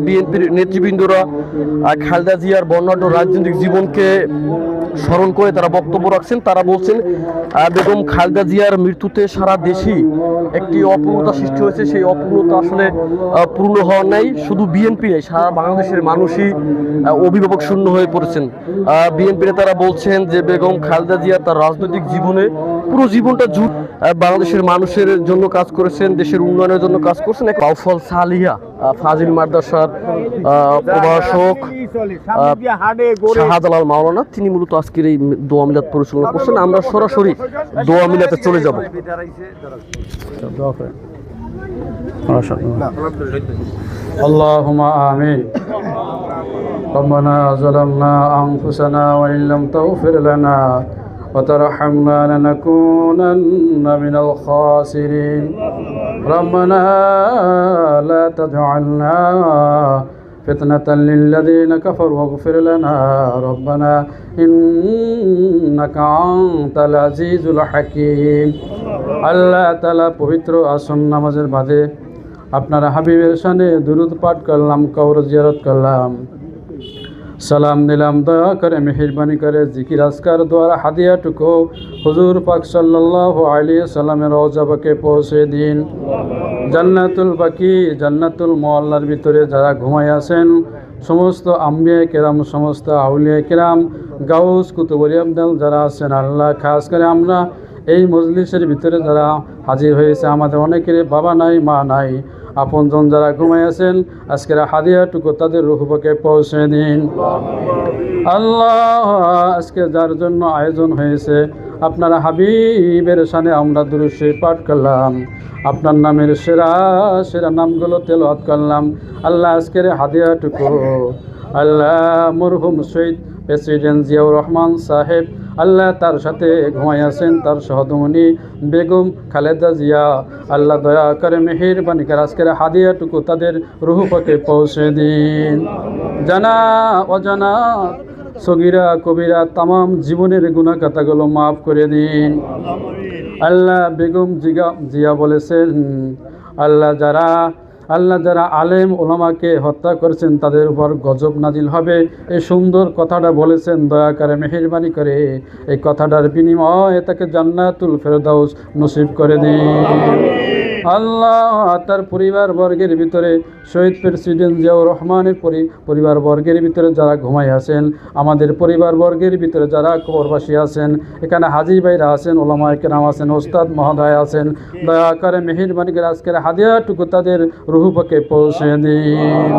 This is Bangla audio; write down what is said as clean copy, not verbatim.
বিএনপির নেতৃবৃন্দরা খালেদা জিয়ার বর্ণাঢ্য রাজনৈতিক জীবনকে স্মরণ করে তারা বক্তব্য রাখছেন। তারা বলছেন বেগম খালেদা জিয়ার মৃত্যুতে সারা দেশেই একটি অপূর্ণতা সৃষ্টি হয়েছে। সেই অপূর্ণতা আসলে পূর্ণ হওয়ার নাই, শুধু বিএনপি নেই, সারা বাংলাদেশের মানুষই অভিভাবক শূন্য হয়ে পড়েছেন। বিএনপি নেতারা বলছেন যে বেগম খালেদা জিয়া তার রাজনৈতিক জীবনে পুরো জীবনটা বাংলাদেশের মানুষের জন্য কাজ করেছেন, দেশের উন্নয়নের জন্য কাজ করছেন। কাউফল সালিয়া ফাজিল মাদ্রাসার প্রভাষক শাহজালাল মাওলানা তিনি মূলত আজকের এই দোয়া মিলাদ পরিচালনা করছেন। আমরা সরাসরি দোয়া মিলাতে চলে যাব। اللهم آمين ربنا ظلمنا أنفسنا وإن لم تغفر لنا وترحمنا لنكونن من الخاسرين ربنا لا تجعلنا فتنة للذين كفروا واغفر لنا ربنا إنك أنت العزيز الحكيم আল্লাহ তাআলা পবিত্র আসন নামাজের বাদে আপনার হাবিবের শানে দুরূদ পাঠ করলাম, কবর জিয়ারত করলাম, সালাম দিলাম, দয়া করে মেহেরবানি করে জিকির আজকার দ্বারা হাদিয়াটুকু হুজুর পাক সাল্লাল্লাহু আলাইহি সাল্লামের রওজা পাকে পৌঁছে দিন। জান্নাতুল বাকি জান্নাতুল মুআল্লার ভিতরে যারা ঘুমায় আছেন সমস্ত আম্বিয়া কেরাম, সমস্ত আউলিয়া কেরাম, গাউস কুতুবুল আবদাল যারা আছেন আল্লাহ, খাস করে আমরা এই মজলিসের ভিতরে যারা হাজির হয়েছে আমাদের অনেকের বাবা নাই, মা নাই, আপনজন যারা ঘুমায় আছেন আজকের হাদিয়াটুকু তাদের রূহ পাকে পৌঁছে দিন। আল্লাহ আজকে যার জন্য আয়োজন হয়েছে আপনার হাবিবের শানে আমরা দুরূদ শরীফ পাঠ করলাম, আপনার নামের সেরা সেরা নামগুলো তেলাওয়াত করলাম। আল্লাহ আজকের হাদিয়াটুকু আল্লাহ মরহুম শহীদ প্রেসিডেন্ট জিয়াউর রহমান সাহেব আল্লাহ তার সাথে ঘুমাই আছেন তার সহধমণি বেগম খালেদা জিয়া আল্লাহ দয়া করে মেহেরবানি করে আজকের হাদিয়াটুকু তাদের রূহ পাকে পৌঁছে দিন। জানা অজানা সগীরা কবিরা তামাম জীবনের গুনাহ খাতাগুলো মাফ করে দিন। আল্লাহ বেগম জিয়া বলেছেন আল্লাহ যারা আলেম ওলামাকে হত্যা করেছেন তাদের উপর গজব নাজিল হবে, এই সুন্দর কথাটা বলেছেন। দয়া করে মেহেরবানি করে এই কথাটার বিনিময়ে তাকে জান্নাতুল ফেরদাউস নসিব করে দিন। আল্লাহ তার পরিবার বর্গের ভিতরে শহীদ প্রেসিডেন্ট জিয়াউর রহমানের পরিবার বর্গের ভিতরে যারা ঘুমায় আছেন, আমাদের পরিবার বর্গের ভিতরে যারা কবরবাসী আছেন, এখানে হাজী ভাইরা আছেন, ওলামায়ে কেরাম আছেন, ওস্তাদ মহোদয় আছেন, দয়া করে মেহেরবানি করে আজকের হাদিয়াটুকু তাদের রূহ পাকে পৌঁছে দিন।